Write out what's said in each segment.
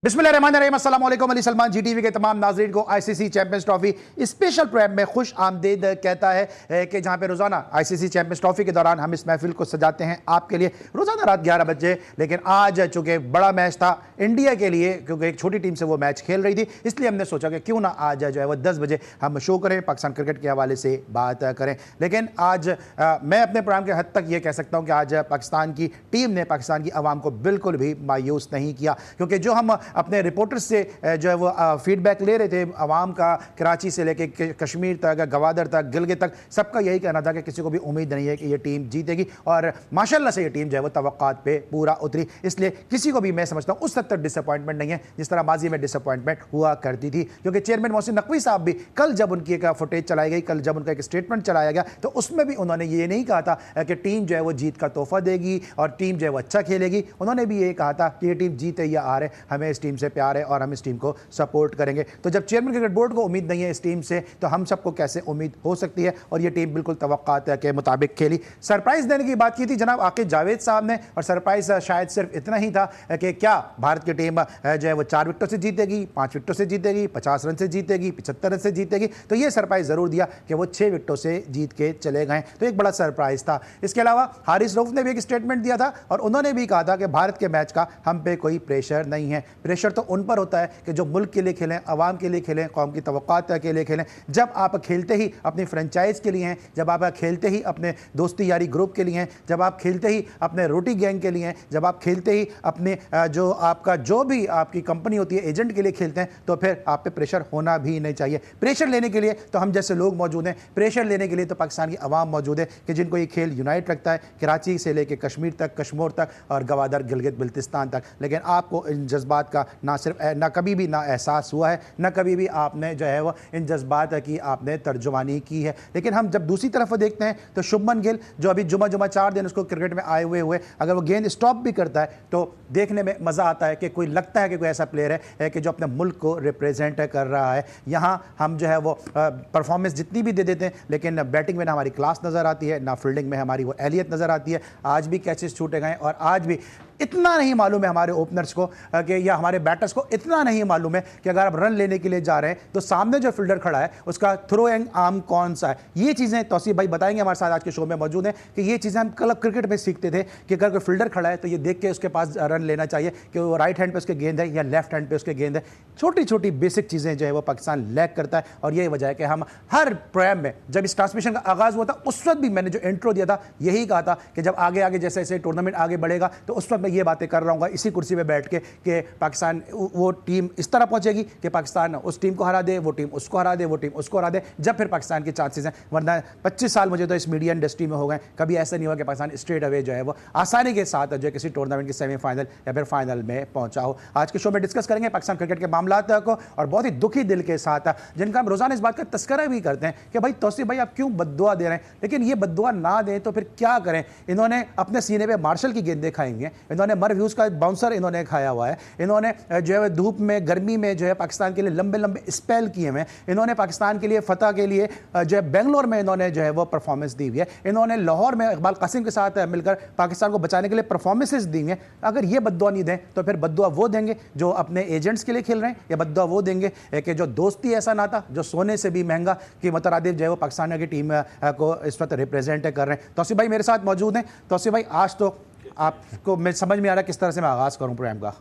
बिस्मिल्लाहिर्रहमानिर्रहीम, अस्सलाम वालेकुम। अली सलमान जी टीवी के तमाम नाज़रीन को ICC champions trophy special programme में खुश आमदीद कहता है कि जहां पे रोजाना आईसीसी चैंपियंस ट्रॉफी के दौरान हम इस महफिल को सजाते हैं आपके लिए रोजाना रात 11 बजे। लेकिन आज चूंकि बड़ा मैच था इंडिया के लिए, क्योंकि एक छोटी टीम से वो मैच खेल रही थी, इसलिए हमने सोचा कि क्यों ना आज जो है वो 10 बजे हम शो करें, पाकिस्तान क्रिकेट के हवाले से बात करें। लेकिन आज मैं अपने प्रोग्राम के हद तक ये कह सकता हूँ कि आज पाकिस्तान की टीम ने पाकिस्तान की आवाम को बिल्कुल भी मायूस नहीं किया, क्योंकि जो हम अपने रिपोर्टर्स से जो है वो फीडबैक ले रहे थे आवाम का, कराची से लेके कश्मीर तक, गवादर तक, गिलगित तक, सबका यही कहना था कि किसी को भी उम्मीद नहीं है कि ये टीम जीतेगी। और माशाल्लाह से ये टीम जो है वो तवक्कात पे पूरा उतरी, इसलिए किसी को भी मैं समझता हूँ उस हद तक डिसअपॉइंटमेंट नहीं है जिस तरह माजी में डिसअपॉइंटमेंट हुआ करती थी। क्योंकि चेयरमैन मोहसिन नकवी साहब भी कल जब उनकी एक फुटेज चलाई गई, कल जब उनका एक स्टेटमेंट चलाया गया, तो उसमें भी उन्होंने ये नहीं कहा था कि टीम जो है वो जीत का तोहफा देगी और टीम जो है वो अच्छा खेलेगी। उन्होंने भी ये कहा था कि ये टीम जीते या हारे, हमें इस टीम से प्यार है और हम इस टीम को सपोर्ट करेंगे। तो जब चेयरमैन क्रिकेट बोर्ड को उम्मीद नहीं है इस टीम से, तो हम सबको कैसे उम्मीद हो सकती है। और ये टीम बिल्कुल तवक्कात के मुताबिक खेली। सरप्राइज देने की बात की थी जनाब आकिब जावेद साहब ने, और सरप्राइज शायद सिर्फ इतना ही था कि क्या भारत की टीम जो है वो 4 विकेटों से जीतेगी, 5 विकेटों से जीतेगी, 50 रन से जीतेगी, 75 रन से जीतेगी। तो ये सरप्राइज जरूर दिया कि वो 6 विकेटों से जीत के चले गए, तो एक बड़ा सरप्राइज था। इसके अलावा हारिस रऊफ ने भी एक स्टेटमेंट दिया था और उन्होंने भी कहा था कि भारत के मैच का हम पे कोई प्रेशर नहीं है। प्रेशर तो उन पर होता है कि जो मुल्क के लिए खेलें, अवाम के लिए खेलें, कौम की तवक्कात के लिए खेलें। जब आप खेलते ही अपनी फ्रेंचाइज के लिए हैं, जब आप खेलते ही अपने दोस्ती यारी ग्रुप के लिए हैं, जब आप खेलते ही अपने रोटी गैंग के लिए हैं, जब आप खेलते ही अपने जो आपका जो भी आपकी कंपनी होती है एजेंट के लिए खेलते हैं, तो फिर आप पे प्रेशर होना भी नहीं चाहिए। प्रेशर लेने के लिए तो हम जैसे लोग मौजूद हैं, प्रेशर लेने के लिए तो पाकिस्तान की आवाम मौजूद है कि जिनको ये खेल यूनाइट रखता है, कराची से लेकर कश्मीर तक, कश्मीर तक और गवादर गिलगित बिल्तिस्तान तक। लेकिन आपको इन जज्बात का ना सिर्फ ना कभी भी ना एहसास हुआ है, ना कभी भी आपने जो है वो इन जज्बात की आपने तर्जुमानी की है। लेकिन हम जब दूसरी तरफ देखते हैं तो शुभमन गिल जो अभी जुमा 4 दिन उसको क्रिकेट में आए हुए, अगर वो गेंद स्टॉप भी करता है तो देखने में मज़ा आता है कि कोई लगता है कि कोई ऐसा प्लेयर है कि जो अपने मुल्क को रिप्रेजेंट कर रहा है। यहाँ हम जो है वो परफॉर्मेंस जितनी भी दे देते हैं, लेकिन बैटिंग में ना हमारी क्लास नज़र आती है, ना फील्डिंग में हमारी वो एहलियत नज़र आती है। आज भी कैचेस छूटे गए और आज भी इतना नहीं मालूम है हमारे ओपनर्स को कि या हमारे बैटर्स को इतना नहीं मालूम है कि अगर आप रन लेने के लिए जा रहे हैं तो सामने जो फील्डर खड़ा है उसका थ्रोइंग आर्म कौन सा है। ये चीज़ें तौसीफ भाई बताएंगे, हमारे साथ आज के शो में मौजूद हैं, कि ये चीज़ें हम क्लब क्रिकेट में सीखते थे कि अगर कोई फील्डर खड़ा है तो ये देख के उसके पास रन लेना चाहिए कि वो राइट हैंड पे उसके गेंद है या लेफ्ट हैंड पे उसके गेंद है। छोटी छोटी बेसिक चीज़ें जो है वो पाकिस्तान लैक करता है। और यही वजह है कि हम हर प्रोग्राम में जब इस ट्रांसमिशन का आगाज़ हुआ था उस वक्त भी मैंने जो इंट्रो दिया था यही कहा था कि जब आगे आगे जैसे जैसे टूर्नामेंट आगे बढ़ेगा तो उस वक्त मैं ये बातें कर रहा हूँ इसी कुर्सी पे बैठ के कि पाकिस्तान वो टीम इस तरह पहुंचेगी कि पाकिस्तान उस टीम को हरा दे, वो टीम उसको हरा दे, वो टीम उसको हरा दे, जब फिर पाकिस्तान के चांसेस हैं। वरना 25 साल मुझे तो इस मीडिया इंडस्ट्री में हो गए, कभी ऐसा नहीं हुआ कि पाकिस्तान स्ट्रेट अवे जो है वो आसानी के साथ जो है किसी टूर्नामेंट के सेमीफाइनल या फिर फाइनल में पहुंचा हो। आज के शो में डिस्कस करेंगे पाकिस्तान क्रिकेट के मामला को, और बहुत ही दुखी दिल के साथ जिनका हम रोजाना इस बात का तस्करा भी करते हैं कि भाई तौसीफ भाई आप क्यों बद्दुआ दे रहे हैं। लेकिन ये बद्दुआ ना दें तो फिर क्या करें। इन्होंने अपने सीने पे मार्शल की गेंदें खाएंगे, इन्होंने मर व्यूज का बाउंसर इन्होंने खाया हुआ है, इन्होंने जो है धूप में गर्मी में जो है पाकिस्तान के लिए लंबे लंबे स्पेल किए हुए, इन्होंने पाकिस्तान के लिए फतह के लिए जो है बेंगलोर में इन्होंने जो है वो परफॉर्मेंस दी हुई है, इन्होंने लाहौर में इकबाल कासिम के साथ मिलकर पाकिस्तान को बचाने के लिए परफॉर्मेंसेस दी हुई हैं। अगर ये बद्दुआ नहीं दें तो फिर बद्दुआ वो देंगे जो अपने एजेंट्स के लिए खेल रहे हैं, या बद्दुआ वो देंगे कि जो दोस्ती ऐसा नाता जो सोने से भी महंगा की मुतरादिफ जो है वो पाकिस्तान की टीम को इस वक्त रिप्रेजेंट कर रहे हैं। तौसीफ भाई मेरे साथ मौजूद हैं। तौसीफ भाई आज तो आपको मैं समझ में आ रहा है किस तरह से मैं आगाज़ करूं प्रोग्राम का।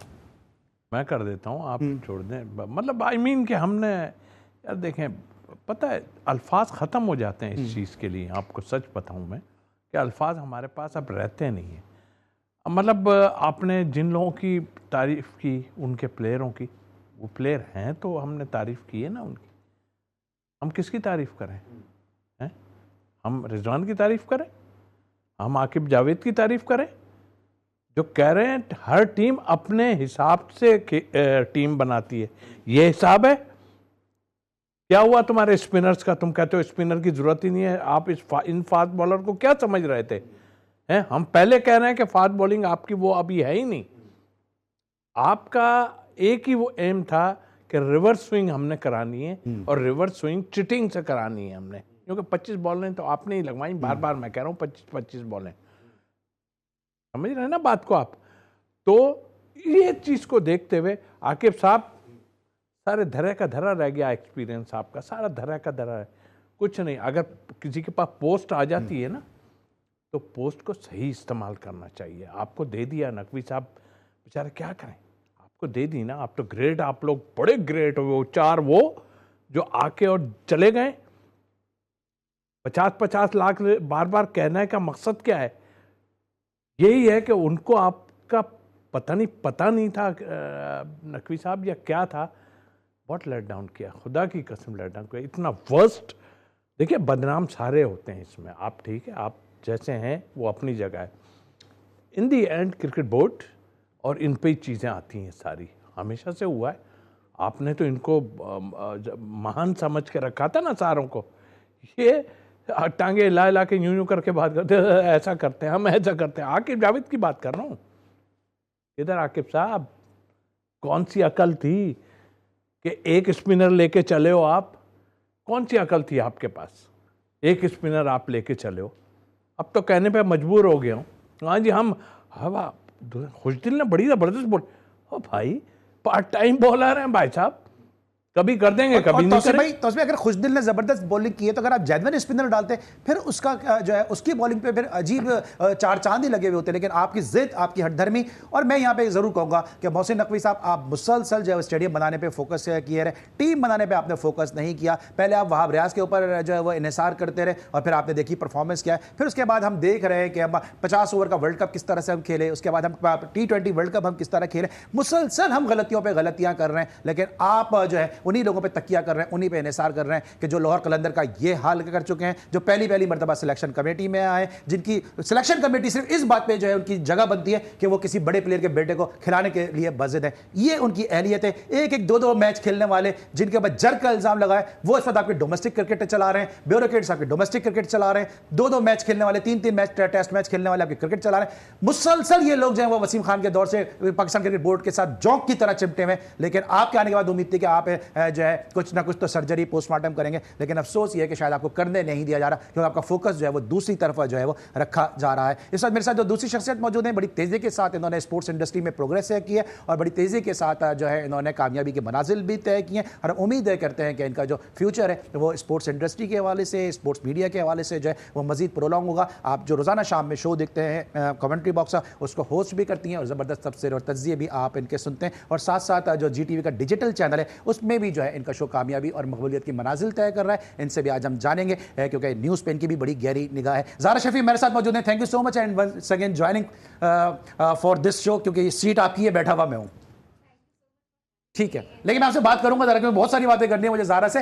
मैं कर देता हूं, आप छोड़ दें। मतलब आई मीन कि हमने यार देखें, पता है अल्फाज ख़त्म हो जाते हैं इस चीज़ के लिए। आपको सच बताऊं मैं कि अल्फाज हमारे पास अब रहते नहीं हैं। मतलब आपने जिन लोगों की तारीफ़ की, उनके प्लेयरों की, वो प्लेयर हैं तो हमने तारीफ़ की है ना उनकी। हम किसकी तारीफ़ करें हैं? हम रिजवान की तारीफ़ करें, हम आकिब जावेद की तारीफ़ करें, जो कह रहे हैं हर टीम अपने हिसाब से टीम बनाती है। ये हिसाब है। क्या हुआ तुम्हारे स्पिनर्स का? तुम कहते हो स्पिनर की जरूरत ही नहीं है। आप इन फास्ट बॉलर को क्या समझ रहे थे हैं? हम पहले कह रहे हैं कि फास्ट बॉलिंग आपकी वो अभी है ही नहीं। आपका एक ही वो एम था कि रिवर्स स्विंग हमने करानी है, और रिवर्स स्विंग चिटिंग से करानी है हमने, क्योंकि 25 बॉलें तो आपने ही लगवाई। बार बार मैं कह रहा हूँ 25 बॉलें, समझ रहे हैं ना बात को आप? तो ये चीज़ को देखते हुए आकिब साहब सारे धरे का धरा रह गया, एक्सपीरियंस आपका सारा धरा का धरा है, कुछ नहीं। अगर किसी के पास पोस्ट आ जाती है ना तो पोस्ट को सही इस्तेमाल करना चाहिए। आपको दे दिया नकवी साहब, बेचारे क्या करें, आपको दे दी ना, आप तो ग्रेट, आप लोग बड़े ग्रेट हो। चार वो जो आके और चले गए, 50-50 लाख बार बार कहने का मकसद क्या है? यही है कि उनको आपका पता नहीं था नकवी साहब या क्या था, बहुत लेट डाउन किया, खुदा की कसम लेट डाउन किया, इतना वर्स्ट। देखिए बदनाम सारे होते हैं इसमें, आप ठीक है, आप जैसे हैं वो अपनी जगह है। इन दी एंड क्रिकेट बोर्ड और इन पे चीज़ें आती हैं सारी, हमेशा से हुआ है। आपने तो इनको महान समझ के रखा था ना सारों को, ये टांगे ला के यूं करके बात करते, ऐसा करते हैं हम, ऐसा करते हैं। आकिब जावेद की बात कर रहा हूँ। इधर आकिब साहब, कौन सी अकल थी कि एक स्पिनर लेके चले हो आप? कौन सी अकल थी आपके पास, एक स्पिनर आप लेके चले हो? अब तो कहने पे मजबूर हो गया हूँ। हाँ जी, हम हवा खुशदिल ने बड़ी ज़बरदस्त बोल, ओ भाई पार्ट टाइम बॉलर हैं भाई साहब, कभी कर देंगे कभी नहीं करेंगे। तो उसमें अगर खुशदिल ने जबरदस्त बॉलिंग की है तो अगर आप जेन्युइन स्पिनर डालते फिर उसका जो है उसकी बॉलिंग पे फिर अजीब चार चांद ही लगे हुए होते। लेकिन आपकी जिद, आपकी हठधर्मी, और मैं यहाँ पे जरूर कहूंगा कि मोहसिन नकवी साहब, आप मुसलसल जो है स्टेडियम बनाने पे फोकस किए रहे, टीम बनाने पे आपने फोकस नहीं किया। पहले आप वहाब रियाज के ऊपर जो है वो इन्हिसार करते रहे और फिर आपने देखी परफॉर्मेंस क्या है। फिर उसके बाद हम देख रहे हैं कि हम 50 ओवर का वर्ल्ड कप किस तरह से हम खेले, उसके बाद हम T20 वर्ल्ड कप हम किस तरह खेले। मुसलसल हम गलतियों पर गलतियां कर रहे हैं, लेकिन आप जो है उन्हीं लोगों पर तकिया कर रहे हैं, उन्हीं पे इन्हिसार कर रहे हैं कि जो लाहौर कलंदर का ये हाल कर चुके हैं, जो पहली मर्तबा सिलेक्शन कमेटी में आए, जिनकी सिलेक्शन कमेटी सिर्फ इस बात पे जो है उनकी जगह बनती है कि वो किसी बड़े प्लेयर के बेटे को खिलाने के लिए बाजिद है। ये उनकी अहलियत है। एक दो मैच खेलने वाले जिनके ऊपर जर का इल्जाम लगा है, वो इस वक्त आपकी डोमेस्टिक क्रिकेट चला रहे हैं, ब्यूरोक्रेट्स आपकी डोमेस्टिक क्रिकेट चला रहे हैं, दो मैच खेलने वाले, तीन मैच टेस्ट मैच खेलने वाले आपकी क्रिकेट चला रहे हैं। मुसलसल ये लोग जो है वो वसीम खान के दौर से पाकिस्तान क्रिकेट बोर्ड के साथ जौक की तरह चिपटे हुए। लेकिन आपके आने के बाद उम्मीद थी कि आप जो है कुछ ना कुछ तो सर्जरी पोस्टमार्टम करेंगे, लेकिन अफसोस ये है कि शायद आपको करने नहीं दिया जा रहा, क्योंकि आपका फोकस जो है वो दूसरी तरफ जो है वो रखा जा रहा है। इस वक्त मेरे साथ जो दूसरी शख्सियत मौजूद है, बड़ी तेजी के साथ इन्होंने स्पोर्ट्स इंडस्ट्री में प्रोग्रेस की है और बड़ी तेजी के साथ जो है इन्होंने कामयाबी के मनाजिल भी तय किए हैं। और उम्मीद करते हैं कि इनका जो फ्यूचर है वो स्पोर्ट्स इंडस्ट्री के हवाले से, स्पोर्ट्स मीडिया के हवाले से जो है वो मजीद प्रोलॉन्ग होगा। आप जो रोजाना शाम में शो देखते हैं कमेंट्री बॉक्स, उसको होस्ट भी करती हैं और जबरदस्त तबसरे और तज्जिए भी आप इनके सुनते हैं, और साथ साथ जो GTV का डिजिटल चैनल है उसमें भी जो है इनका शो कामयाबी और मकबूलियत की मनाजिल तय कर रहा है। इनसे भी आज हम जानेंगे क्योंकि न्यूज़ पे इनकी भी बड़ी गहरी निगाह है। ज़ारा शफी मेरे साथ मौजूद हैं। Thank you so much and once again joining for this show, क्योंकि ये सीट आपकी है, बैठा हुआ मैं हूँ, ठीक है। लेकिन मैं आपसे बात करूंगा जरा, क्योंकि बहुत सारी बातें करनी है मुझे ज़ारा से।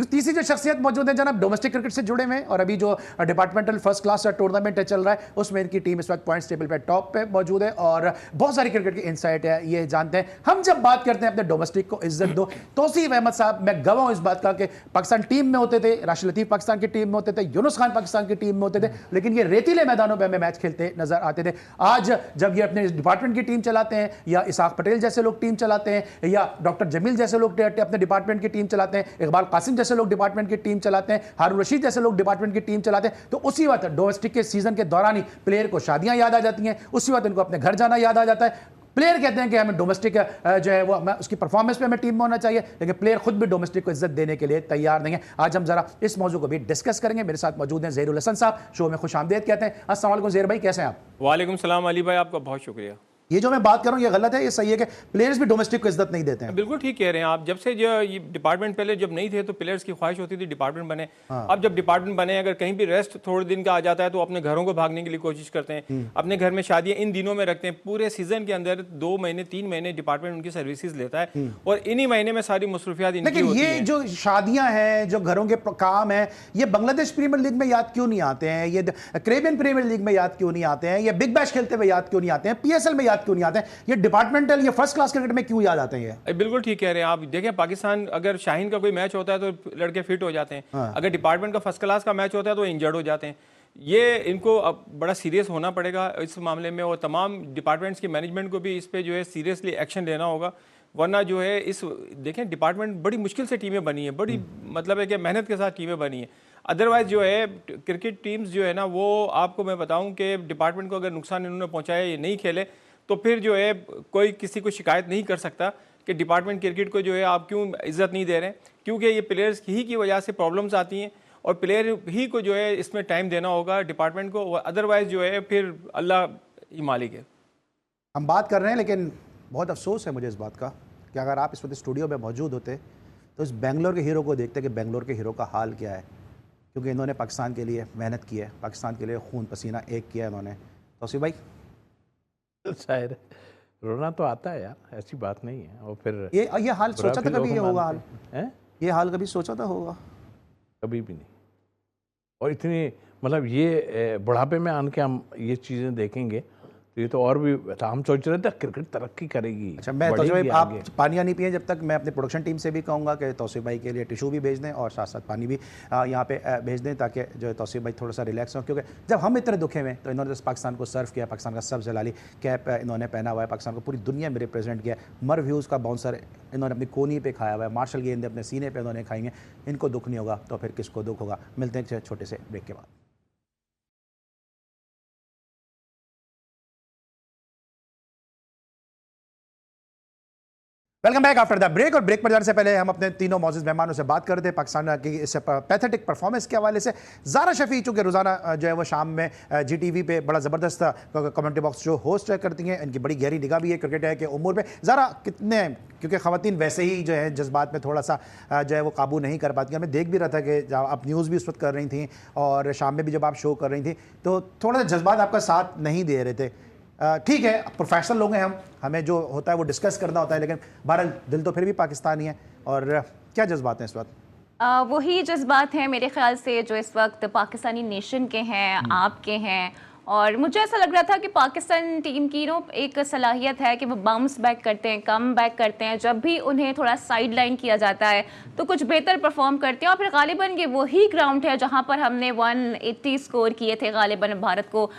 तीसरी जो शख्सियत मौजूद है जनाब, डोमेस्टिक क्रिकेट से जुड़े हुए हैं और अभी जो डिपार्टमेंटल फर्स्ट क्लास टूर्नामेंट चल रहा है उसमें इनकी टीम इस वक्त पॉइंट्स टेबल पे टॉप पे मौजूद है और बहुत सारी क्रिकेट की इंसाइट है, ये जानते हैं। हम जब बात करते हैं अपने डोमेस्टिक को इज्जत दो, तौसीफ अहमद साहब, मैं गवाह हूं इस बात का कि पाकिस्तान टीम में होते थे, राशिद लतीफ़ पाकिस्तान की टीम में होते थे, यूनुस खान पाकिस्तान की टीम में होते थे, लेकिन ये रेतीले मैदानों पर हमें मैच खेलते नजर आते थे। आज जब ये अपने डिपार्टमेंट की टीम चलाते हैं, या इसाक पटेल जैसे लोग टीम चलाते हैं, या डॉक्टर जमील जैसे लोग अपने डिपार्टमेंट की टीम चलाते हैं, इकबाल कासिम जैसे लोग डिपार्टमेंट की टीम चलाते हैं, हारून रशीद जैसे लोग डिपार्टमेंट की टीम चलाते हैं, तो उसी वक्त डोमेस्टिक के सीजन के दौरान ही प्लेयर को शादियां याद आ जाती हैं, उसी वक्त इनको अपने घर जाना याद आ जाता है। प्लेयर कहते हैं कि हमें डोमेस्टिक जो है वो उसकी परफॉर्मेंस पे हमें टीम में होना चाहिए, लेकिन प्लेयर खुद भी डोमेस्टिक को इज्जत देने के लिए तैयार नहीं है। आज हम जरा इस मौजू को भी डिस्कस करेंगे। मेरे साथ मौजूद हैं ज़हीरुल हसन साहब, शो में खुश आमदेद कहते हैं। अस्सलाम वालेकुम ज़हीर भाई, कैसे हैं आप? वालेकुम सलाम अली भाई, आपका बहुत शुक्रिया। ये जो मैं बात कर रहा हूँ ये गलत है, ये सही है कि प्लेयर्स भी डोमेस्टिक को इज्जत नहीं देते हैं? बिल्कुल ठीक कह रहे हैं आप। जब से जो ये डिपार्टमेंट पहले जब नहीं थे तो प्लेयर्स की ख्वाहिश होती थी डिपार्टमेंट बने। अब जब डिपार्टमेंट बने, अगर कहीं भी रेस्ट थोड़े दिन का आ जाता है तो अपने घरों को भागने के लिए कोशिश करते हैं, अपने घर में शादियां इन दिनों में रखते हैं। पूरे सीजन के अंदर 2 महीने 3 महीने डिपार्टमेंट उनकी सर्विसेज लेता है और इन्हीं महीने में सारी मसरूफियात इनकी लेकिन होती ये हैं। जो शादियां हैं, जो घरों के काम है, ये बांग्लादेश प्रीमियर लीग में याद क्यों नहीं आते हैं? ये कैरेबियन प्रीमियर लीग में याद क्यों नहीं आते हैं? ये बिग बैश खेलते हुए याद क्यों नहीं आते हैं? PSL में याद क्यों नहीं आते हैं? ये डिपार्टमेंटल, ये फर्स्ट क्लास क्रिकेट में क्यों याद आते हैं? बिल्कुल ठीक कह रहे हैं आप। देखें, पाकिस्तान अगर शाहीन का कोई मैच होता है तो लड़के फिट हो जाते हैं, अगर डिपार्टमेंट का फर्स्ट क्लास का मैच होता है तो इंजर्ड हो जाते हैं। ये इनको अब बड़ा सीरियस होना पड़ेगा इस मामले में, और तमाम डिपार्टमेंट्स की मैनेजमेंट को भी इस पे जो है सीरियसली एक्शन लेना होगा, वरना जो है इस देखें डिपार्टमेंट बड़ी मुश्किल से टीमें बनी है, बड़ी मतलब है कि मेहनत के साथ टीमें बनी है। अदरवाइज जो है क्रिकेट टीम्स जो है ना, वो आपको मैं बताऊं कि डिपार्टमेंट को अगर नुकसान इन्होंने पहुंचाया, ये नहीं खेले, तो फिर जो है कोई किसी को शिकायत नहीं कर सकता कि डिपार्टमेंट क्रिकेट को जो है आप क्यों इज्जत नहीं दे रहे हैं, क्योंकि ये प्लेयर्स ही की वजह से प्रॉब्लम्स आती हैं और प्लेयर ही को जो है इसमें टाइम देना होगा डिपार्टमेंट को, अदरवाइज जो है फिर अल्लाह ही मालिक है। हम बात कर रहे हैं, लेकिन बहुत अफसोस है मुझे इस बात का कि अगर आप इस वक्त स्टूडियो में मौजूद होते तो इस बेंगलोर के हीरो को देखते कि बेंगलोर के हीरो का हाल क्या है, क्योंकि इन्होंने पाकिस्तान के लिए मेहनत की है, पाकिस्तान के लिए खून पसीना एक किया है इन्होंने। तौसीफ भाई, शायद रोना तो आता है यार, ऐसी बात नहीं है। और फिर ये हाल सोचा था कभी ये होगा हाल है? ये हाल कभी सोचा था होगा? कभी भी नहीं। और इतनी मतलब ये बुढ़ापे में आन के हम ये चीज़ें देखेंगे तो ये तो और भी था। हम सोच रहे थे क्रिकेट तरक्की करेगी। अच्छा, मैं तौसीफ भाई, आप पानियाँ नहीं पिए जब तक, मैं अपनी प्रोडक्शन टीम से भी कहूँगा कि तौसीफ भाई के लिए टिशू भी भेज दें और साथ साथ पानी भी यहाँ पे भेज दें, ताकि जो है तौसीफ भाई थोड़ा सा रिलैक्स हो, क्योंकि जब हम इतने दुखे में तो इन्होंने पाकिस्तान को सर्व किया, पाकिस्तान का सब जलाली कैप इन्होंने पहना हुआ है, पाकिस्तान को पूरी दुनिया में रिप्रेजेंट किया। मर व्यूज़ का बाउंसर इन्होंने अपनी कोनी पे खाया हुआ है, मार्शल गेंद अपने सीने पे इन्होंने खाएंगे। इनको दुख नहीं होगा तो फिर किसको दुख होगा? मिलते हैं छोटे से ब्रेक के बाद। Welcome back after the break. और ब्रेक पर जाने से पहले हम अपने तीनों मौजूद मेहमानों से बात कर रहे थे पाकिस्तान की इस पैथेटिक परफॉर्मेंस के हवाले से। ज़ारा शफी चूँकि रोज़ाना जो है वो शाम में GTV पे बड़ा ज़बरदस्त कमेंट्री बॉक्स जो होस्ट करती हैं, इनकी बड़ी गहरी निगाह भी है क्रिकेट के उमूर में। ज़ारा, कितने, क्योंकि ख़वातीन वैसे ही जो है जज्बात में थोड़ा सा जो है वो काबू नहीं कर पाती हैं। मैं देख भी रहा था कि जब आप न्यूज़ भी उस वक्त कर रही थी और शाम में भी जब आप शो कर रही थी तो थोड़ा सा जज्बात आपका साथ नहीं दे रहे थे। ठीक है, प्रोफेशनल लोग हैं हमें जो होता है वो डिस्कस करना होता है, लेकिन बहरहाल दिल तो फिर भी पाकिस्तानी है। और क्या जज्बात हैं इस वक्त? वही जज्बात हैं मेरे ख्याल से जो इस वक्त पाकिस्तानी नेशन के हैं, आपके हैं। और मुझे ऐसा लग रहा था कि पाकिस्तान टीम की एक सलाहियत है कि वो बाउंस बैक करते हैं, कम बैक करते हैं। जब भी उन्हें थोड़ा साइड लाइन किया जाता है तो कुछ बेहतर परफॉर्म करते हैं। और फिर गालिबन ये वही ग्राउंड है जहां पर हमने 180 स्कोर किए थे, गालिबन भारत को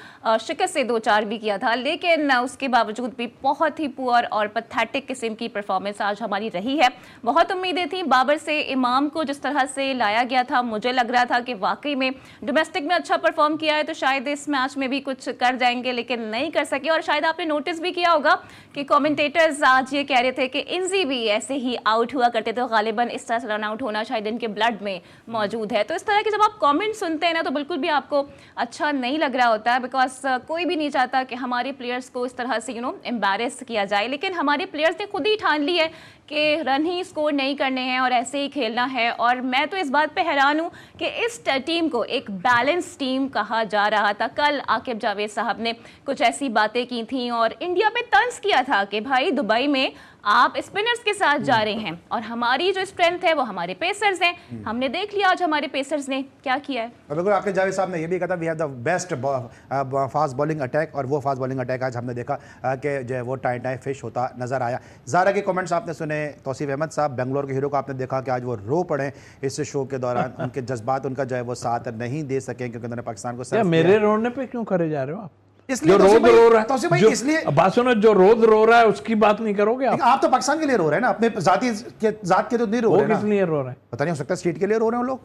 शिकस्त से 2-4 भी किया था। लेकिन उसके बावजूद भी बहुत ही पुअर और पैथेटिक किस्म की परफॉर्मेंस आज हमारी रही है। बहुत उम्मीदें थी बाबर से, इमाम को जिस तरह से लाया गया था, मुझे लग रहा था कि वाकई में डोमेस्टिक में अच्छा परफॉर्म किया है तो शायद इस मैच में भी कुछ कर जाएंगे, लेकिन नहीं कर सके। और शायद आपने नोटिस भी किया होगा कि कमेंटेटर्स आज ये कह रहे थे कि इंजी भी ऐसे ही आउट हुआ करते थे, गालिबन इस तरह से रन आउट होना शायद इनके ब्लड में मौजूद है। तो इस तरह के जब आप कमेंट सुनते हैं ना तो बिल्कुल भी आपको अच्छा नहीं लग रहा होता है, बिकॉज कोई भी नहीं चाहता कि हमारे प्लेयर्स को इस तरह से एम्बैरेस किया जाए। लेकिन हमारे प्लेयर्स ने खुद ही ठान ली है कि रन ही स्कोर नहीं करने हैं और ऐसे ही खेलना है। और मैं तो इस बात पे हैरान हूँ कि इस टीम को एक बैलेंस टीम कहा जा रहा था। कल आकिब जावेद साहब ने कुछ ऐसी बातें की थी और इंडिया पे तंज किया था कि भाई दुबई में आप स्पिनर्स के साथ जा रहे हैं और हमारी जो स्ट्रेंथ है वो हमारे पेसर्स हैं। हमने देख लिया आज हमारे पेसर्स ने क्या किया है। बिल्कुल, आकिब जावेद साहब ने ये भी कहा था we have the best fast bowling attack, और वो फास्ट बॉलिंग अटैक आज हमने देखा कि जो है वो टाई फिश होता नजर आया। ज़ारा के कमेंट्स आपने सुने, तौसीफ अहमद साहब बेंगलोर के हीरो को आपने देखा कि आज वो रो पड़े इस शो के दौरान। उनके जज्बात उनका जो है वो साथ नहीं दे सके क्योंकि उन्होंने पाकिस्तान को मेरे रोने पे क्यों करे जा रहे हो आप? इसलिए जो रोज रो रहा है, इसलिए बात सुनो, जो रोज रो रहा है उसकी बात नहीं करोगे आप तो पाकिस्तान के लिए रो रहे हैं ना, अपने जात के तो नहीं रो रहे हैं। किस लिए रो रहे हैं? पता नहीं, हो सकता है स्टेट के लिए रो रहे हैं लोग,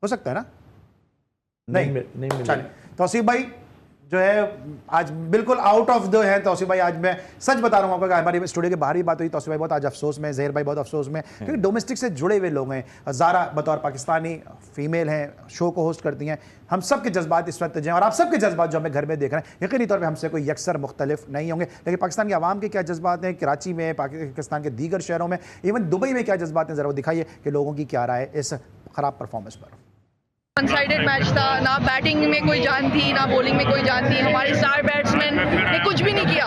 हो सकता है ना। नहीं चलिए, तौसीफ भाई जो है आज बिल्कुल आउट ऑफ द है। तौसीफ भाई, आज मैं सच बता रहा हूँ आपको, हमारी स्टूडियो के बाहर ही बात हुई। तौसीफ भाई बहुत आज अफसोस में, जहर भाई बहुत अफसोस में, क्योंकि डोमेस्टिक से जुड़े हुए लोग हैं। ज़ारा बतौर पाकिस्तानी फीमेल हैं, शो को होस्ट करती हैं। हम सब के जज्बात इस वक्त हैं और आप सबके जज्बात जो हमें घर में देख रहे हैं यकीनी तौर पर हमसे कोई यकसर मुख्तलिफ नहीं होंगे। लेकिन पाकिस्तान की आवाम के क्या जज्बात हैं, कराची में, पाकिस्तान के दीगर शहरों में, इवन दुबई में क्या जज्बात हैं, ज़रा वो दिखाइए कि लोगों की क्या राय इस ख़राब परफॉर्मेंस पर। वन साइडेड मैच था, ना बैटिंग में कोई जान थी ना बॉलिंग में कोई जान थी। हमारे स्टार बैट्समैन ने कुछ भी नहीं किया।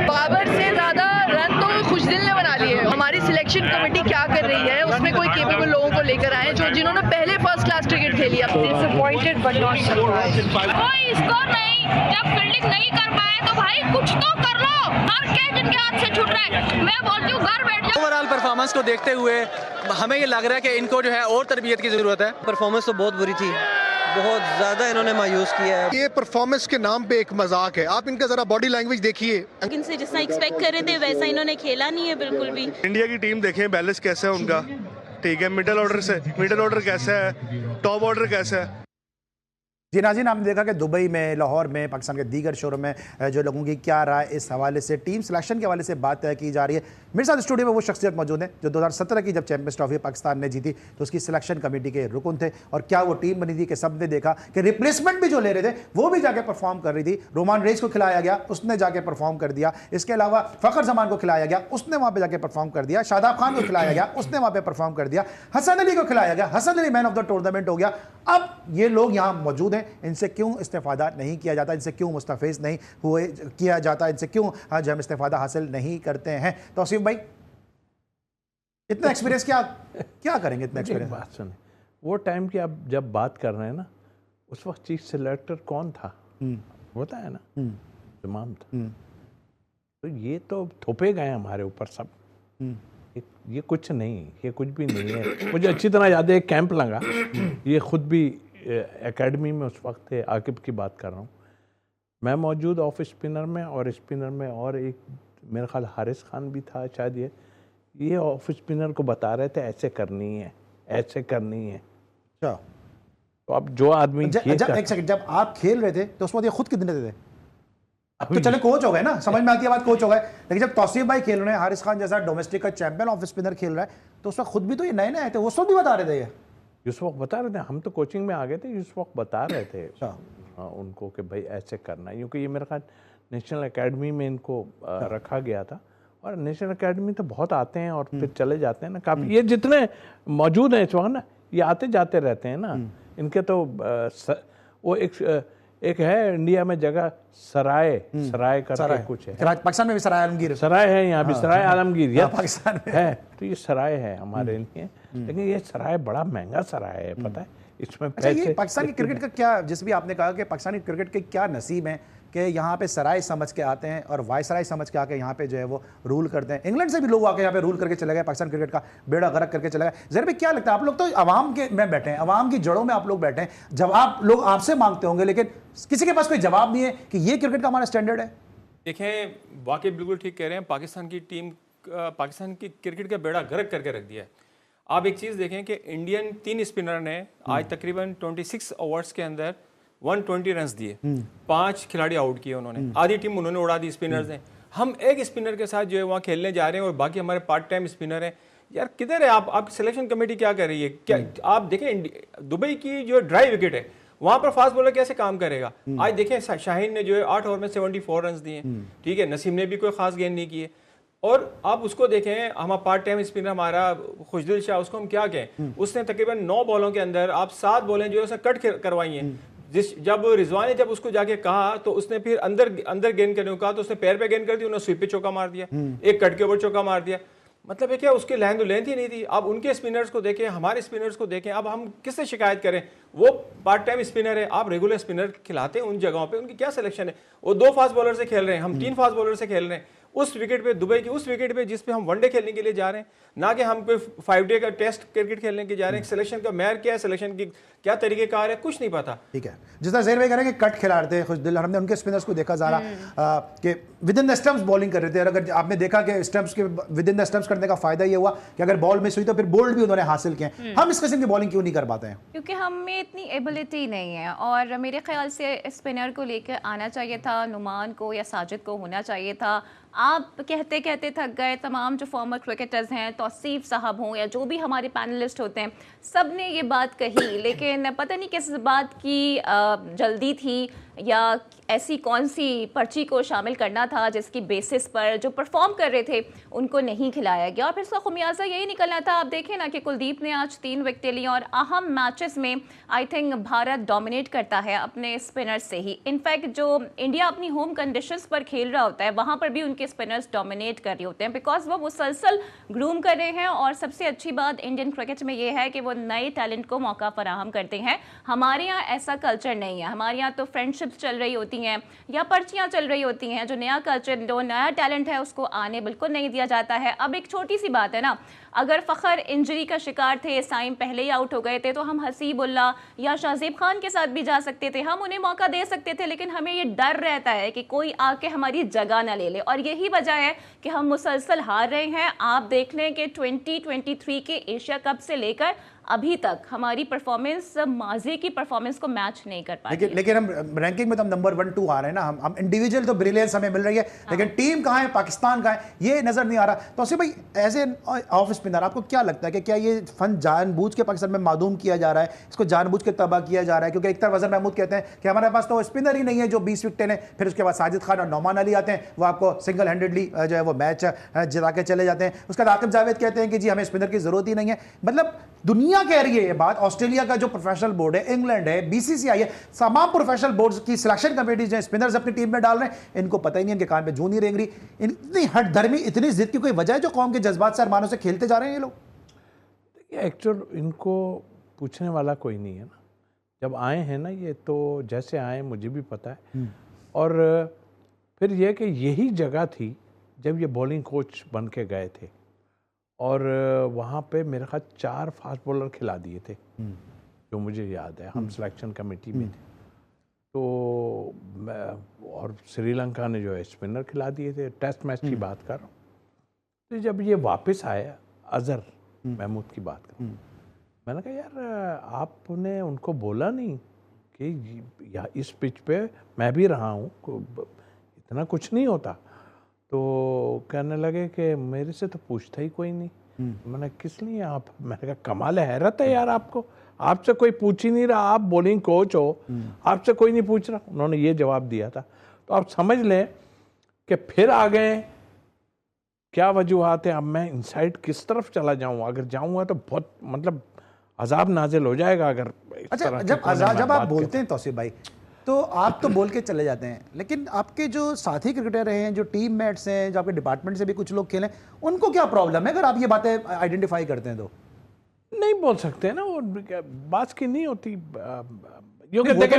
बाबर से ज़्यादा रन तो खुशदिल ने बना लिए। हमारी सिलेक्शन कमेटी क्या कर रही है, उसमें कोई केपेबल लोगों को लेकर आए जो जिन्होंने पहले फर्स्ट क्लास क्रिकेट खेली है। Disappointed but not surprised. कोई स्कोर नहीं, जब फील्डिंग नहीं कर पाए तो भाई कुछ तो कर लो। हर कैच इनके हाथ से छूट रहा है। मैं बोलती हूँ घर बैठ जाओ। ओवरऑल परफॉर्मेंस को देखते हुए हमें ये लग रहा है कि इनको जो है और तरबियत की जरूरत है। परफॉर्मेंस तो बहुत बुरी थी, बहुत ज़्यादा इन्होंने मायूस किया है। ये परफॉर्मेंस के नाम पे एक मजाक है। आप इनका जरा बॉडी लैंग्वेज देखिए। इनसे जितना एक्सपेक्ट कर रहे थे वैसा इन्होंने खेला नहीं है बिल्कुल भी। इंडिया की टीम देखें, बैलेंस कैसा है उनका, ठीक है। मिडिल ऑर्डर कैसा है, टॉप ऑर्डर कैसा है। जी नाज़रीन, आपने देखा कि दुबई में, लाहौर में, पाकिस्तान के दीगर शहरों में जो लोगों की क्या राय इस हवाले से, टीम सिलेक्शन के हवाले से बात तय की जा रही है। मेरे साथ स्टूडियो में वो शख्सियत मौजूद हैं जो 2017 की जब चैंपियंस ट्रॉफी पाकिस्तान ने जीती तो उसकी सिलेक्शन कमेटी के रुकन थे, और क्या वो टीम बनी थी कि सब ने देखा कि रिप्लेसमेंट भी जो ले रहे थे वो भी जाके परफॉर्म कर रही थी। रोमान रेस को खिलाया गया, उसने जाके परफॉर्म कर दिया। इसके अलावा फ़खर जमान को खिलाया गया, उसने वहाँ पर जाके परफॉर्म कर दिया। शादाब खान को खिलाया गया, उसने वहाँ पर परफॉर्म कर दिया। हसन अली को खिलाया गया, Hasan Ali man of the tournament हो गया। अब ये लोग यहाँ मौजूद हैं, इनसे क्यों इस्तेफादा नहीं किया जाता, इनसे क्यों मुस्तफेज नहीं हुए किया जाता, इनसे क्यों आज हम इस्तेफादा हासिल नहीं करते हैं? तौसीफ भाई, इतना एक्सपीरियंस क्या करेंगे? इतना एक्सपीरियंस बात सुने, वो टाइम की आप जब बात कर रहे हैं ना, उस वक्त चीफ सिलेक्टर कौन था? होता है ना, इमाम था। तो ये तो थोपे गए हमारे ऊपर सब। ये कुछ नहीं, ये कुछ भी नहीं है। मुझे अच्छी तरह याद है, एक कैंप लगा, ये खुद भी एकेडमी में उस वक्त थे, आकिब की बात कर रहा हूँ मैं, मौजूद ऑफ स्पिनर में और स्पिनर में, और एक मेरे ख्याल हारिस खान भी था शायद। ये ऑफ स्पिनर को बता रहे थे ऐसे करनी है, ऐसे करनी है। अच्छा, तो अब जो आदमी एक सेकंड, जब आप खेल रहे थे तो उस वक्त ये खुद कितने थे? अब तो चले कोच हो गए ना, समझ में आती है बात, कोच हो गए। लेकिन जब तौसीफ भाई खेल रहे हैं, हारिस खान जैसा डोमेस्टिक का चैंपियन ऑफ स्पिनर खेल रहा है, तो उस वक्त खुद भी तो ये नए नए आए थे, उस वक्त भी बता रहे थे ये? उस वक्त बता रहे थे, हम तो कोचिंग में आ गए थे, उस वक्त बता रहे थे उनको कि भाई ऐसे करना है। क्योंकि ये मेरे ख्याल नेशनल एकेडमी में इनको रखा गया था, और नेशनल एकेडमी तो बहुत आते हैं और फिर चले जाते हैं ना काफ़ी। ये जितने मौजूद हैं इस वक्त ना, ये आते जाते रहते हैं ना। इनके तो वो एक है इंडिया में जगह सराय करके कुछ है, पाकिस्तान में भी सराय आलमगीर, सराय है यहाँ भी, सराय आलमगीर या पाकिस्तान में है। तो ये सराय है हमारे लिए, लेकिन ये सराय बड़ा महंगा सराय है, पता है इसमें पैसे। ये पाकिस्तान की क्रिकेट का क्या, जिस भी आपने कहा कि पाकिस्तानी क्रिकेट के क्या नसीब हैं कि यहाँ पे सराय समझ के आते हैं और वायसराय समझ के आके यहाँ पे जो है वो रूल करते हैं। इंग्लैंड से भी लोग आके यहाँ पे रूल करके चले गए, पाकिस्तान क्रिकेट का बेड़ा गर्क करके चले गए। ज़रा भी क्या लगता है, आप लोग तो अवाम के में बैठे हैं, अवाम की जड़ों में आप लोग बैठे हैं, जवाब लोग आपसे मांगते होंगे, लेकिन किसी के पास कोई जवाब नहीं है कि ये क्रिकेट का हमारा स्टैंडर्ड है। देखें, वाकई बिल्कुल ठीक कह रहे हैं, पाकिस्तान की टीम, पाकिस्तान की क्रिकेट का बेड़ा गर्क करके रख दिया है। आप एक चीज़ देखें कि इंडियन 3 स्पिनर ने आज तकरीबन 26 ओवर्स के अंदर 120 रन दिए, 5 खिलाड़ी आउट किए उन्होंने, आधी टीम उन्होंने उड़ा दी स्पिनर्स ने। हम एक स्पिनर के साथ जो है वहाँ खेलने जा रहे हैं और बाकी हमारे पार्ट टाइम स्पिनर हैं। यार किधर है आपकी सिलेक्शन कमेटी क्या कर रही है? क्या आप देखें, दुबई की जो ड्राई विकेट है वहां पर फास्ट बॉलर कैसे काम करेगा? आज देखें, शाहीन ने जो है 8 ओवर में 74 रन दिए, ठीक है, नसीम ने भी कोई खास गेंद नहीं किए। और आप उसको देखें, हमारा पार्ट टाइम स्पिनर हमारा खुशदिल शाह, उसको हम क्या कहें, उसने तकरीबन 9 बॉलों के अंदर आप 7 बॉलें जो है उसे कट करवाई हैं। जब रिजवान ने जब उसको जाके कहा तो उसने फिर अंदर गेंद करने को कहा तो उसने पैर पे गेंद कर दी, उन्होंने स्वीप पे चौका मार दिया, एक कट के ऊपर चौका मार दिया। मतलब है क्या, उसकी लेंथ ही नहीं थी। अब उनके स्पिनर्स को देखें, हमारे स्पिनर्स को देखें, अब हम किससे शिकायत करें? वो पार्ट टाइम स्पिनर है, आप रेगुलर स्पिनर खिलाते हैं उन जगहों पे, उनकी क्या सिलेक्शन है? वो 2 फास्ट बॉलर से खेल रहे हैं, हम 3 फास्ट बॉलर से खेल रहे हैं उस विकेट पे, दुबई की उस विकेट पे जिस पे हम वनडे खेलने के लिए जा रहे हैं, ना कि हम कोई 5 डे का टेस्ट क्रिकेट खेलने के जा रहे हैं। सिलेक्शन का मैर क्या है, सिलेक्शन की क्या तरीकेकार है, कुछ नहीं पता। ठीक है, जिस तरह ज़हीर भाई कह रहे हैं कि कट खिला रहे थे खुशदिल, हमने उनके स्पिनर्स को देखा ज़रा कि with in the stumps bowling कर रहे थे। और अगर आपने देखा कि स्टंप्स के विद इन द स्टंप्स करने का फायदा ये हुआ कि अगर बॉल मिस हुई तो फिर बोल्ड भी उन्होंने हासिल किए। हम इस किस्म की बॉलिंग क्यों नहीं कर पाते हैं? क्योंकि हम में इतनी एबिलिटी नहीं है, और मेरे ख्याल से स्पिनर को लेकर आना चाहिए था, नुमान को या साजिद को होना चाहिए था। आप कहते कहते थक गए। तमाम जो फॉर्मर क्रिकेटर्स हैं, तौसीफ साहब हों या जो भी हमारे पैनलिस्ट होते हैं, सब ने ये बात कही, लेकिन पता नहीं किस बात की जल्दी थी या ऐसी कौन सी पर्ची को शामिल करना था जिसकी बेसिस पर जो परफॉर्म कर रहे थे उनको नहीं खिलाया गया। और फिर उसका खुमियाजा यही निकलना था। आप देखें ना कि कुलदीप ने आज 3 विकेटें ली, और अहम मैचेस में आई थिंक भारत डोमिनेट करता है अपने स्पिनर्स से ही। इनफैक्ट जो इंडिया अपनी होम कंडीशंस पर खेल रहा होता है वहाँ पर भी उनके स्पिनर्स डोमिनेट कर रहे होते हैं, बिकॉज वो मुसलसल ग्रूम कर रहे हैं। और सबसे अच्छी बात इंडियन क्रिकेट में ये है कि वो नए टैलेंट को मौका फराहम करते हैं। हमारे यहाँ ऐसा कल्चर नहीं है। हमारे यहाँ तो फ्रेंडशिप स्कॉलरशिप्स चल रही होती हैं या पर्चियाँ चल रही होती हैं, जो नया कल्चर, जो नया टैलेंट है उसको आने बिल्कुल नहीं दिया जाता है। अब एक छोटी सी बात है ना, अगर फ़खर इंजरी का शिकार थे, साइम पहले ही आउट हो गए थे, तो हम हसीबुल्ला या शाहज़ेब खान के साथ भी जा सकते थे, हम उन्हें मौका दे सकते थे, लेकिन हमें ये डर रहता है कि कोई आके हमारी जगह ना ले ले, और यही वजह है कि हम मुसलसल हार रहे हैं। आप देख लें कि 2023 के एशिया कप से लेकर अभी तक हमारी परफॉर्मेंस माजी की परफॉर्मेंस को मैच नहीं कर पाई। लेकिन हम रैंकिंग में तो हम नंबर 1 2 आ रहे हैं ना, हम इंडिविजुअल तो ब्रिलियंस हमें मिल रही है, लेकिन टीम कहाँ है, पाकिस्तान कहाँ है, ये नजर नहीं आ रहा। तो उसी भाई एज ए ऑफ स्पिनर आपको क्या लगता है कि क्या ये फन जानबूझ के पाकिस्तान में मादूम किया जा रहा है, इसको जानबूझ के तबाह किया जा रहा है? क्योंकि एक तरफ अजहर महमूद कहते हैं कि हमारे पास तो स्पिनर ही नहीं है जो 20 विकेटें लें, फिर उसके बाद साजिद खान और नौमान अली आते हैं, वो आपको सिंगल हैंडेडली जो है वो मैच जिता के चले जाते हैं। उसका आकिब जावेद कहते हैं कि जी हमें स्पिनर की जरूरत ही नहीं है। मतलब दुनिया कह रही है ये बात, ऑस्ट्रेलिया का जो प्रोफेशनल बोर्ड है, इंग्लैंड है, बीसीसीआई है, तमाम प्रोफेशनल बोर्ड्स की सिलेक्शन कमेटी जो स्पिनर्स अपनी टीम में डाल रहे हैं, इनको पता ही नहीं, इनके कान पे जूं नहीं रेंग रही। इतनी हठधर्मी, इतनी जिद की कोई वजह है जो कौम के जज्बात से, अरमानों से खेलते जा रहे हैं ये लोग? देखिए एक्चुअल इनको पूछने वाला कोई नहीं है ना, जब आए हैं ना ये, तो जैसे आए मुझे भी पता है। और फिर यह कि यही जगह थी जब ये बॉलिंग कोच बन के गए थे, और वहाँ पे मेरे ख्याल 4 फास्ट बॉलर खिला दिए थे, जो मुझे याद है, हम सिलेक्शन कमेटी में थे। तो और श्रीलंका ने जो है स्पिनर खिला दिए थे, टेस्ट मैच की बात कर रहा हूँ। तो जब ये वापस आया, अजहर महमूद की बात कर, मैंने कहा यार आपने उनको बोला नहीं कि इस पिच पे मैं भी रहा हूँ, इतना कुछ नहीं होता? तो कहने लगे कि मेरे से तो पूछता ही कोई नहीं। मैंने किस लिए आप, मैंने कहा कमाल हैरत है यार, आपको, आपसे कोई पूछ ही नहीं रहा, आप बॉलिंग कोच हो, आपसे कोई नहीं पूछ रहा। उन्होंने ये जवाब दिया था। तो आप समझ लें कि फिर आ गए, क्या वजूहात है। अब मैं इनसाइड किस तरफ चला जाऊँ? अगर जाऊँगा तो बहुत मतलब अजाब नाजिल हो जाएगा। अगर अच्छा, जब आप बोलते हैं तौसीफ भाई, तो आप तो बोल के चले जाते हैं, लेकिन आपके जो साथी क्रिकेटर हैं, जो टीम मेट्स हैं, जो आपके डिपार्टमेंट से भी कुछ लोग खेलें, उनको क्या प्रॉब्लम है अगर आप ये बातें आइडेंटिफाई करते हैं? तो नहीं बोल सकते ना, वो बात की नहीं होती। क्योंकि देखें,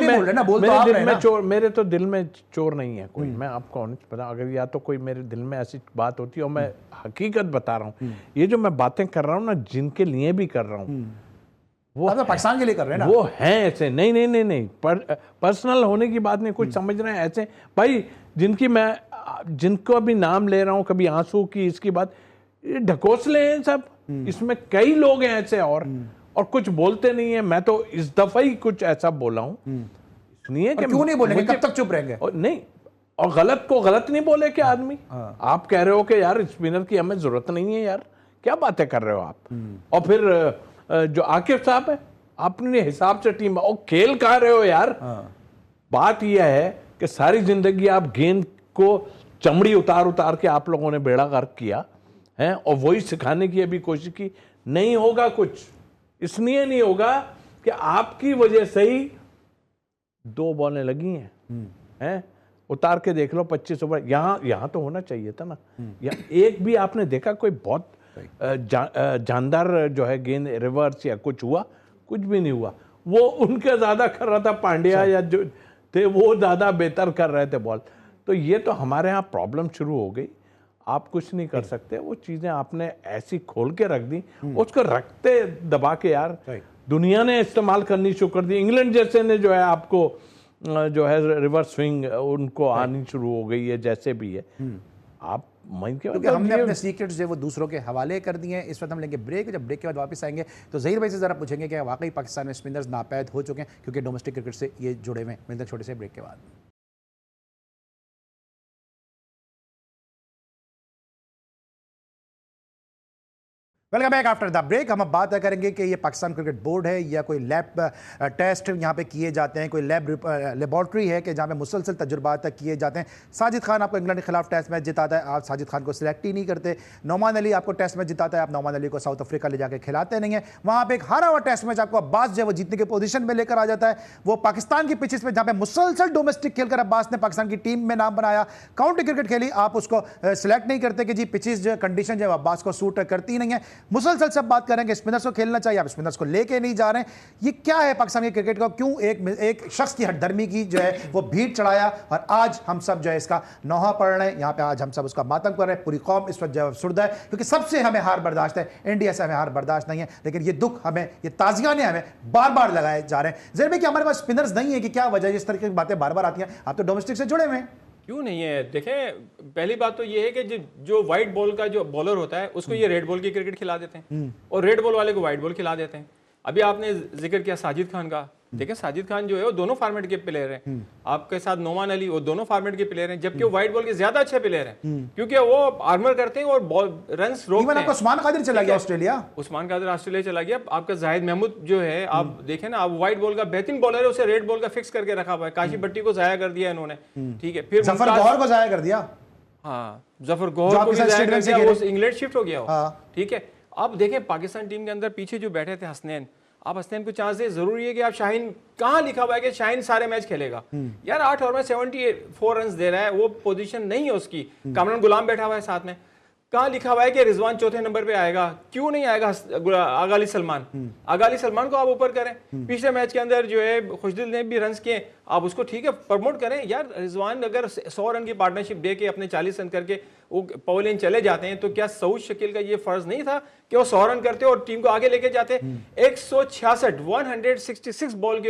मेरे तो दिल में चोर नहीं है कोई, मैं आपको ऑनेस्ट बता, अगर या तो कोई मेरे दिल में ऐसी बात होती है, और मैं हकीकत बता रहा हूँ, ये जो मैं बातें कर रहा हूँ ना, जिनके लिए भी कर रहा हूँ, वो तो पाकिस्तान के लिए कर रहे हैं ना, वो हैं ऐसे। नहीं, पर्सनल होने की बात नहीं, कुछ समझ रहे हैं ऐसे भाई, जिनको अभी नाम ले रहा हूं, कभी आंसू की इसकी बात, ये ढकोसले हैं सब, इसमें कई लोग हैं ऐसे, और कुछ बोलते नहीं है। मैं तो इस दफा ही कुछ ऐसा बोला हूं, इसलिए कि क्यों नहीं बोलेंगे, कब तक चुप रहेंगे? नहीं, और गलत को गलत नहीं बोले क्या आदमी? आप कह रहे हो कि यार स्पिनर की हमें जरूरत नहीं है, यार क्या बातें कर रहे हो आप? और फिर जो आकिब साहब है, अपने हिसाब से टीम, और खेल कह रहे हो यार। बात यह है कि सारी जिंदगी आप गेंद को चमड़ी उतार के आप लोगों ने बेड़ा गर्क किया है, और वही सिखाने की अभी कोशिश की। नहीं होगा कुछ, इसलिए नहीं होगा कि आपकी वजह से ही 2 बॉलें लगी हैं, उतार के देख लो 25 ओवर। यहाँ तो होना चाहिए था ना, या एक भी आपने देखा कोई बहुत जानदार जो है गेंद रिवर्स या कुछ हुआ? कुछ भी नहीं हुआ। वो उनके ज्यादा कर रहा था पांड्या, या जो थे वो ज्यादा बेहतर कर रहे थे बॉल। तो ये तो हमारे यहाँ प्रॉब्लम शुरू हो गई, आप कुछ नहीं कर सकते। वो चीजें आपने ऐसी खोल के रख दी, उसको रखते दबा के यार दुनिया ने इस्तेमाल करनी शुरू कर दी। इंग्लैंड जैसे ने जो है आपको जो है रिवर्स स्विंग उनको आनी शुरू हो गई है, जैसे भी है। आप क्योंकि हमने अपने सीक्रेट्स जो वो दूसरों के हवाले कर दिए हैं। इस वक्त हम लेंगे ब्रेक, जब ब्रेक के बाद वापस आएंगे तो ज़हीर भाई से ज़रा पूछेंगे कि वाकई पाकिस्तान में स्पिनर्स नापैद हो चुके हैं, क्योंकि डोमेस्टिक क्रिकेट से ये जुड़े हुए हैं। मिलते हैं छोटे से ब्रेक के बाद। Welcome back after the break. हम अब बात करेंगे कि ये पाकिस्तान क्रिकेट बोर्ड है या कोई लैब टेस्ट यहाँ पे किए जाते हैं, कोई लेबॉर्ट्री है कि जहाँ पे मुसलसल तजुर्बात किए जाते हैं। साजिद खान आपको इंग्लैंड के खिलाफ टेस्ट मैच जिताता है, आप साजिद खान को सिलेक्ट ही नहीं करते। नौमान अली आपको टेस्ट मैच जिताता है, आप नौमान अली को साउथ अफ्रीका ले जाकर खिलाते नहीं है। वहाँ पर एक हारा हुआ टेस्ट मैच आपको अब्बास जो है वो जीतने की पोजीशन में लेकर आ जाता है। वो पाकिस्तान की पिचेस पर जहाँ पे मुसलसल डोमेस्टिक खेलकर अब्बास ने पाकिस्तान की टीम में नाम बनाया, काउंटी क्रिकेट खेली, आप उसको सिलेक्ट नहीं करते कि जी पिचेस जो कंडीशन जो है अब्बास को सूट करती नहीं है। मुसलसल सब बात करेंगे स्पिनर्स को खेलना चाहिए, आप स्पिनर्स को लेके नहीं जा रहे हैं, ये क्या है पाकिस्तान के क्रिकेट का? क्यों एक शख्स की हठधर्मी की जो है वो भीड़ चढ़ाया और आज हम सब जो है इसका नौहा पढ़ रहे हैं, यहाँ पे आज हम सब उसका मातम कर रहे हैं, पूरी कौम इस वक्त जो है अफसुर्दा है, क्योंकि सबसे हमें हार बर्दाश्त है, इंडिया से हमें हार बर्दाश्त नहीं है, लेकिन ये दुख हमें, ये ताजियाने हमें बार बार लगाए जा रहे हैं। ज़रा कि हमारे पास स्पिनर्स नहीं है कि क्या वजह है इस तरह की बातें बार बार आती हैं? आप तो डोमेस्टिक से जुड़े हुए हैं। क्यों नहीं है? देखें, पहली बात तो ये है कि जो व्हाइट बॉल का जो बॉलर होता है उसको ये रेड बॉल की क्रिकेट खिला देते हैं और रेड बॉल वाले को व्हाइट बॉल खिला देते हैं। अभी आपने जिक्र किया साजिद खान का, देखिए साजिद खान जो है वो दोनों फॉर्मेट के प्लेयर हैं, आपके साथ नोमान अली वो दोनों फॉर्मेट के प्लेयर हैं, जबकि वो व्हाइट बॉल के ज्यादा अच्छे प्लेयर हैं क्योंकि वो आर्मर करते हैं और रन्स रोकते हैं। आपका उस्मान कादिर चला गया ऑस्ट्रेलिया, उस्मान कादिर ऑस्ट्रेलिया चला गया। आपका जाहिद महमूद जो है, आप देखें ना, आप व्हाइट बॉल का बेहतरीन बॉलर है, उसे रेड बॉल का फिक्स करके रखा हुआ है। काशी भट्टी को जाया कर दिया इन्होंने, ठीक है, फिर जफर गौहर को जाया कर दिया। हाँ, जफर गौहर को भी जाया कर दिया, वो इंग्लैंड शिफ्ट हो गया, ठीक है। अब देखें पाकिस्तान टीम के अंदर पीछे जो बैठे थे हसनैन, आप हसनैन को चांस दे, जरूरी है कि आप शाहीन, कहाँ लिखा हुआ है कि शाहीन सारे मैच खेलेगा? यार 8 ओवर में 74 रन दे रहा है, वो पोजीशन नहीं है उसकी। कामरान गुलाम बैठा हुआ है साथ में, कहाँ लिखा हुआ है कि रिजवान चौथे नंबर पे आएगा? क्यों नहीं आएगा आगा अली सलमान? आगा अली सलमान को आप ऊपर करें। पिछले मैच के अंदर जो है खुशदिल ने भी रन किए, आप उसको ठीक है प्रमोट करें। यार रिजवान अगर 100 रन की पार्टनरशिप दे के अपने 40 रन करके वो पवेलियन चले जाते हैं, तो क्या सऊद शकील का ये फर्ज नहीं था कि वो 100 रन करते और टीम को आगे लेके जाते? 166 बॉल के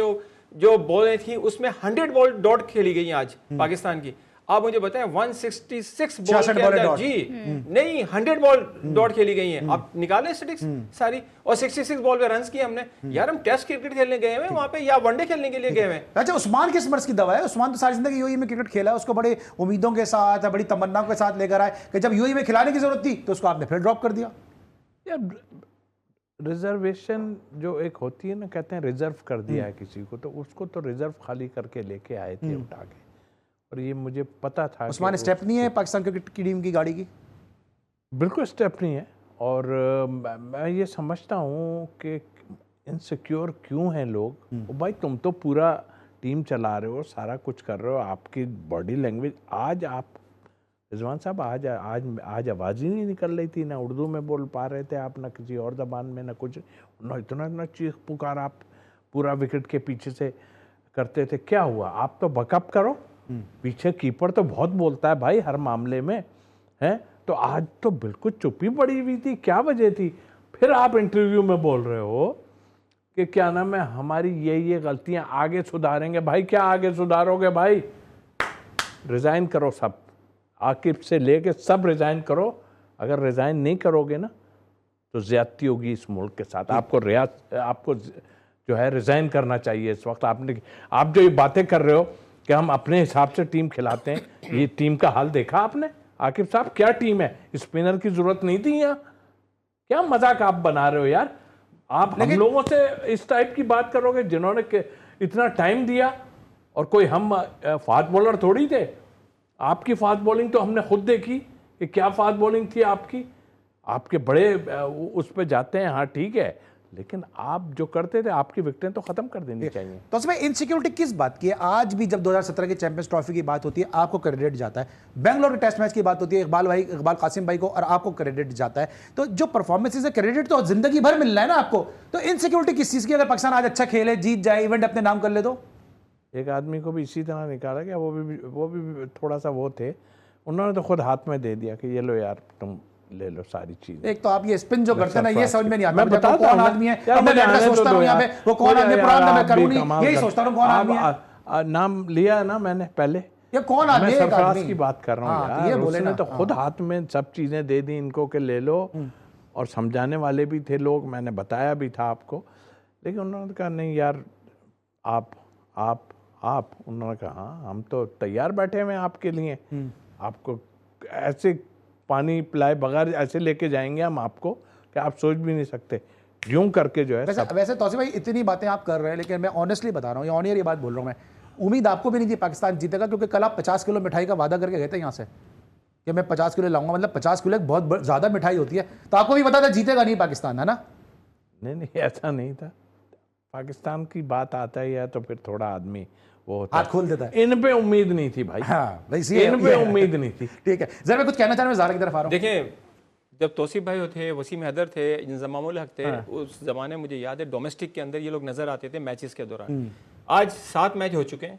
जो बॉलें थी उसमें 100 बॉल डॉट खेली गई आज पाकिस्तान की। आप मुझे बताएं 166 बॉल के अंदर जी नहीं 100 बॉल डॉट खेली गई हैं। आप निकालें स्टैटिस्टिक्स सारी, और 66 बॉल पे रन्स किए हमने। यार हम टेस्ट क्रिकेट खेलने गए हैं वहां पे या वनडे खेलने के लिए गए हैं? अच्छा, उस्मान किस मर्ज की दवा है? उस्मान तो सारी जिंदगी यूएई में क्रिकेट खेला है, उसको बड़े उम्मीदों के साथ, बड़ी तमन्नाओं के साथ लेकर आए कि जब यूएई में खिलाने की जरूरत थी तो उसको आपने फिर ड्रॉप कर दिया। रिजर्वेशन जो एक होती है ना, कहते हैं रिजर्व कर दिया है किसी को, तो उसको तो रिजर्व खाली करके लेके आए थे उठा के, और ये मुझे पता था। उस्मान स्टेप नहीं है पाकिस्तान क्रिकेट की टीम की गाड़ी की? बिल्कुल स्टेप नहीं है, और मैं ये समझता हूँ कि इनसिक्योर क्यों हैं लोग। भाई तुम तो पूरा टीम चला रहे हो, सारा कुछ कर रहे हो, आपकी बॉडी लैंग्वेज, आज आप रिजवान साहब आज आवाज़ ही नहीं निकल रही थी, ना उर्दू में बोल पा रहे थे आप, ना किसी और ज़बान में, ना कुछ, ना इतना चीख पुकार आप पूरा विकेट के पीछे से करते थे। क्या हुआ? आप तो बकअप करो, पीछे कीपर तो बहुत बोलता है भाई हर मामले में, है? तो आज तो बिल्कुल चुप्पी पड़ी हुई थी, क्या वजह थी? फिर आप इंटरव्यू में बोल रहे हो कि क्या नाम है, हमारी ये गलतियां आगे सुधारेंगे। भाई क्या आगे सुधारोगे भाई? रिजाइन करो सब, आकिब से लेके सब रिजाइन करो। अगर रिजाइन नहीं करोगे ना तो ज्यादती होगी इस मुल्क के साथ। आपको जो है रिजाइन करना चाहिए इस वक्त। आप जो ये बातें कर रहे हो कि हम अपने हिसाब से टीम खिलाते हैं, ये टीम का हाल देखा आपने? आकिब साहब क्या टीम है? स्पिनर की जरूरत नहीं थी यहाँ। क्या मजाक आप बना रहे हो यार? आप हम लोगों से इस टाइप की बात करोगे जिन्होंने इतना टाइम दिया, और कोई हम फास्ट बॉलर थोड़ी थे। आपकी फास्ट बॉलिंग तो हमने खुद देखी कि क्या फास्ट बॉलिंग थी आपकी। आपके बड़े उस पर जाते हैं, हाँ ठीक है, लेकिन आप जो करते थे, आपकी विकेटें तो खत्म कर देनी चाहिए। तो उसमें इनसिक्योरिटी किस बात की है? आज भी जब 2017 की चैंपियंस ट्रॉफी की बात होती है आपको क्रेडिट जाता है, बेंगलोर के टेस्ट मैच की बात होती है इकबाल कासिम भाई को, और आपको क्रेडिट जाता है। तो जो परफॉर्मेंसेज है, क्रेडिट तो जिंदगी भर मिलना है ना आपको। तो इनसिक्योरिटी किस चीज़ की? अगर पाकिस्तान आज अच्छा खेले, जीत जाए, इवेंट अपने नाम कर ले, तो एक आदमी को भी इसी तरह निकाला गया, वो भी थोड़ा सा वो थे, उन्होंने तो खुद हाथ में दे दिया कि ये लो यार तुम ले लो सारी चीजें। एक तो आप ये स्पिन जो करते हैं ना, ये समझ में नहीं आता। मैं बताता कौन आदमी है, मैं सोचता हूं यहां पे वो कौन आदमी, पुराना मैं करूं नहीं, यही सोचता हूं कौन आदमी है। नाम लिया ना मैंने पहले, ये कौन आदमी है? सरफराज की बात कर रहा हूं यार। ये बोले उसने तो खुद हाथ में सब चीजें दे दी इनको कि ले लो, और समझाने वाले भी थे लोग, मैंने बताया भी था आपको, लेकिन उन्होंने कहा नहीं यार आप उन्होंने कहा हाँ हम तो तैयार बैठे हुए हैं आपके लिए, आपको ऐसे पानी पिलाए बगैर ऐसे लेके जाएंगे हम आपको कि आप सोच भी नहीं सकते, यूं करके जो है। वैसे तौसीफ भाई इतनी बातें आप कर रहे हैं, लेकिन मैं ऑनेस्टली बता रहा हूँ, ऑन एयर ये बात बोल रहा हूँ मैं, उम्मीद आपको भी नहीं थी पाकिस्तान जीतेगा, क्योंकि कल आप 50 किलो मिठाई का वादा करके गए थे यहाँ से कि मैं 50 किलो लाऊंगा। मतलब 50 किलो एक बहुत ज़्यादा मिठाई होती है, तो आपको भी पता था जीतेगा नहीं पाकिस्तान, है ना? नहीं ऐसा नहीं था। पाकिस्तान की बात आता ही है तो फिर थोड़ा आदमी वो होता हाथ खोल देता है। इन पे उम्मीद नहीं थी भाई। हाँ, इन पे उम्मीद नहीं थी। ठीक है, जरा मैं कुछ कहना चाह रहा हूँ, ज़ारा की तरफ आ रहा हूँ। देखिए जब तौसीफ भाई थे, वसीम हैदर थे, इंजमामुल हक थे, उस जमाने मुझे याद है डोमेस्टिक के अंदर ये लोग नजर आते थे मैचेस के दौरान। आज 7 मैच हो चुके हैं,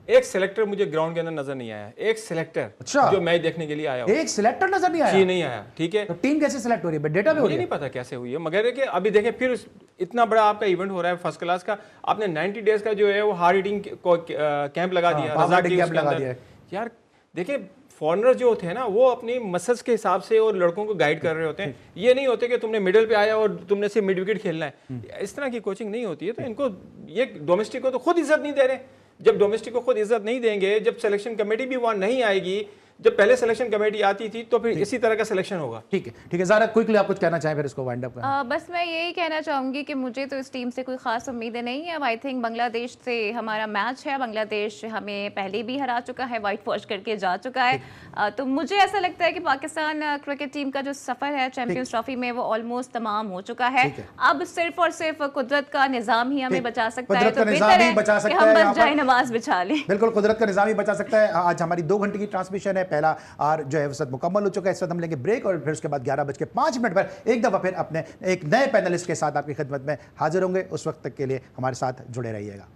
एक सिलेक्टर मुझे ग्राउंड के अंदर नजर नहीं आया, एक सिलेक्टर अच्छा। जो मैच देखने के लिए आया हो। एक सिलेक्टर नजर नहीं आया? जी नहीं आया, ठीक है। तो टीम कैसे सिलेक्ट हो रही है? डेटा पे हो रही मुझे है? नहीं पता कैसे हुई है, मगर कि अभी देखें फिर इतना बड़ा आपका इवेंट हो रहा है फर्स्ट क्लास का, आपने 90 डेज का जो है वो हार्ड ईटिंग कैंप लगा दिया, power eating रज़ाक camp के लगा अंदर। दिया है। यार देखिए फॉरनर जो होते हैं ना वो अपनी मसल्स के हिसाब से और लड़कों को गाइड कर रहे होते हैं। ये नहीं होते कि तुमने मिडिल पे आया और तुमने सिर्फ मिड विकेट खेलना है, इस तरह की कोचिंग नहीं होती है। तो इनको ये डोमेस्टिक को तो खुद इज्जत नहीं दे रहे। जब डोमेस्टिक को खुद इज्जत नहीं देंगे, जब सिलेक्शन कमेटी भी वहां नहीं आएगी, जब पहले सिलेक्शन कमेटी आती थी तो फिर इसी तरह का सिलेक्शन होगा। ठीक है ज़ारा, क्विकली आप कुछ कहना चाहें फिर इसको वाइंड अप करना। बस मैं यही कहना चाहूँगी कि मुझे तो इस टीम से कोई ख़ास उम्मीदें नहीं है। आई थिंक बांग्लादेश से हमारा मैच है, बांग्लादेश हमें पहले भी हरा चुका है, वाइट वॉश करके जा चुका है। तो मुझे ऐसा लगता है कि पाकिस्तान क्रिकेट टीम का जो सफ़र है चैंपियंस ट्रॉफी में वो ऑलमोस्ट तमाम हो चुका है। अब सिर्फ और सिर्फ कुदरत का निज़ाम ही हमें बचा सकता है, तो बेहतर है कि हम बस जाए नमाज बिछा लें। बिल्कुल, कुदरत का निज़ाम ही बचा सकता है। आज हमारी 2 घंटे की ट्रांसमिशन है, पहला और जो है वो सब मुकम्मल हो चुका है। इस वक्त हम लेंगे ब्रेक और फिर उसके बाद 11:05 पर एक दफ़ा फिर अपने एक नए पैनलिस्ट के साथ आपकी खिदमत में हाजिर होंगे। उस वक्त तक के लिए हमारे साथ जुड़े रहिएगा।